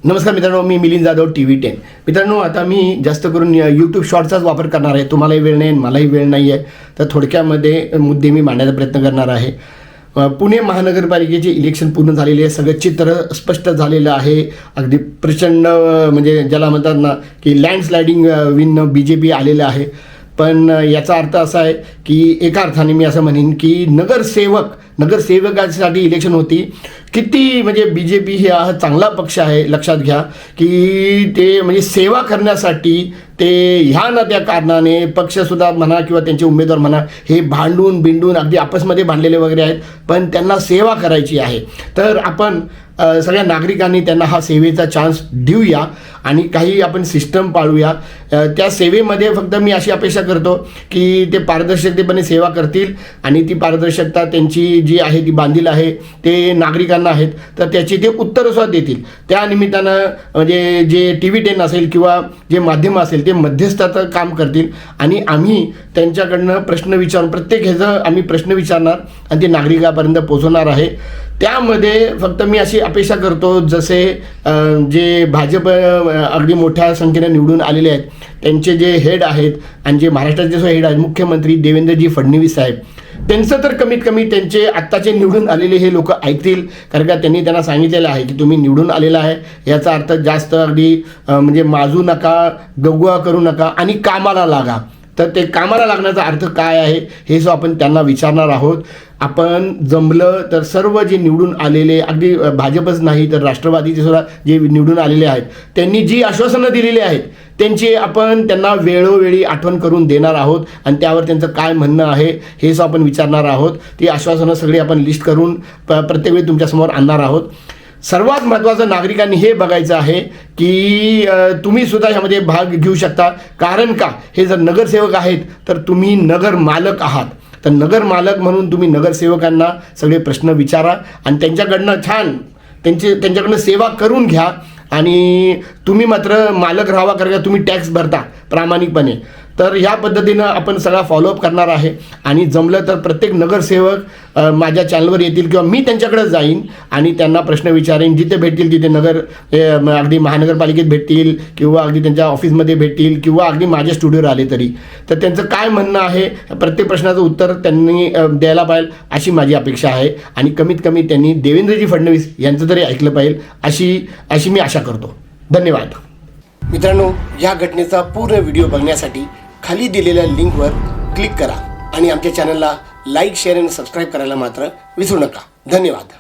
नमस्कार मित्रांनो, मी मिलिंद जाधव TV10. मित्रांनो, आता मी जास्त करून यूट्यूब शॉर्ट्सचाच वापर करणार आहे. तुम्हालाही वेळ नाही, मलाही वेळ नाही आहे, तर थोडक्यामध्ये मुद्दे मी मांडण्याचा प्रयत्न करणार आहे. पुणे महानगरपालिकेचे इलेक्शन पूर्ण झालेले आहे. सगळं चित्र स्पष्ट झालेलं आहे. अगदी प्रचंड म्हणजे ज्याला म्हणतात ना की लँडस्लायडिंग विन BJP आलेलं आहे. पण याचा अर्थ असा आहे की एका अर्थाने मी असं म्हणेन की नगरसेवकासाठी इलेक्शन होती. किती म्हणजे BJP ही हा चांगला पक्ष आहे. लक्षात घ्या की ते म्हणजे सेवा करण्यासाठी ते ह्या ना त्या कारणाने पक्षसुद्धा म्हणा किंवा त्यांचे उमेदवार म्हणा हे भांडून बिंडून अगदी आपसमध्ये भांडलेले वगैरे आहेत, पण त्यांना सेवा करायची आहे. तर आपण सगळ्या नागरिकांनी त्यांना हा सेवेचा चान्स देऊया आणि काही आपण सिस्टम पाळूया. त्या सेवेमध्ये फक्त मी अशी अपेक्षा करतो की ते पारदर्शकतेपणे सेवा करतील आणि ती पारदर्शकता त्यांची जी आहे ती बांधील आहे, ते नागरिकांना आहेत, तर त्याची ते उत्तरसुद्धा देतील. त्या निमित्तानं म्हणजे जे TV10 असेल किंवा जे माध्यम असेल ते मध्यस्थाचं काम करतील आणि आम्ही त्यांच्याकडनं प्रश्न विचारून प्रत्येक ह्याचं आम्ही प्रश्न विचारणार आणि ते नागरिकापर्यंत पोहोचवणार आहे. त्यामध्ये फक्त मी अशी अपेक्षा करतो जसे जे भाजप अगदी मोठ्या संख्येने निवडून आलेले आहेत त्यांचे जे हेड आहेत आणि जे महाराष्ट्राचे जो हेड आहेत मुख्यमंत्री देवेंद्रजी फडणवीस साहेब, त्यांचं तर कमीत कमी त्यांचे आत्ताचे निवडून आलेले हे लोक ऐकतील. कारण का त्यांनी त्यांना सांगितलेलं आहे की तुम्ही निवडून आलेला आहे, याचा अर्थ जास्त अगदी म्हणजे माजू नका, गवगवा करू नका आणि कामाला लागा. तर ते कामाला लागण्याचा अर्थ काय आहे हे जो आपण त्यांना विचारणार आहोत. आपण जमलं तर सर्व जे निवडून आलेले अगदी भाजपच नाही तर राष्ट्रवादीचे सुद्धा जे निवडून आलेले आहेत त्यांनी जी आश्वासनं दिलेली आहेत त्यांची आपण त्यांना वेळोवेळी आठवण करून देणार आहोत आणि त्यावर त्यांचं काय म्हणणं आहे हे जो आपण विचारणार आहोत. ती आश्वासनं सगळी आपण लिस्ट करून प्रत्येक वेळी तुमच्यासमोर आणणार आहोत. सर्वात महत्त्वाचं नागरिकांनी हे बघायचं आहे की तुम्ही सुद्धा ह्यामध्ये भाग घेऊ शकता. कारण का, हे जर नगरसेवक आहेत तर तुम्ही नगर मालक आहात. तर नगर मालक म्हणून तुम्ही नगरसेवकांना सगळे प्रश्न विचारा आणि त्यांच्याकडनं छान त्यांच्याकडनं सेवा करून घ्या आणि तुम्ही मात्र मालक राहावा. कारण का तुम्ही टॅक्स भरता प्रामाणिकपणे. तर ह्या पद्धतीनं आपण सगळा फॉलोअप करणार आहे आणि जमलं तर प्रत्येक नगरसेवक माझ्या चॅनलवर येतील किंवा मी त्यांच्याकडे जाईन आणि त्यांना प्रश्न विचारेन. जिथे भेटतील तिथे अगदी महानगरपालिकेत भेटतील किंवा अगदी त्यांच्या ऑफिसमध्ये भेटतील किंवा अगदी माझ्या स्टुडिओवर आले तरी, तर त्यांचं काय म्हणणं आहे प्रत्येक प्रश्नाचं उत्तर त्यांनी द्यायला पाहिजे अशी माझी अपेक्षा आहे. आणि कमीत कमी त्यांनी देवेंद्रजी फडणवीस यांचं तरी ऐकलं पाहिजे अशी मी आशा करतो. धन्यवाद. मित्रांनो, या घटनेचा पूर्ण व्हिडिओ बघण्यासाठी खाली दिलेल्या लिंकवर क्लिक करा आणि आमच्या चॅनलला लाईक, शेअर आणि सबस्क्राईब करायला मात्र विसरू नका. धन्यवाद.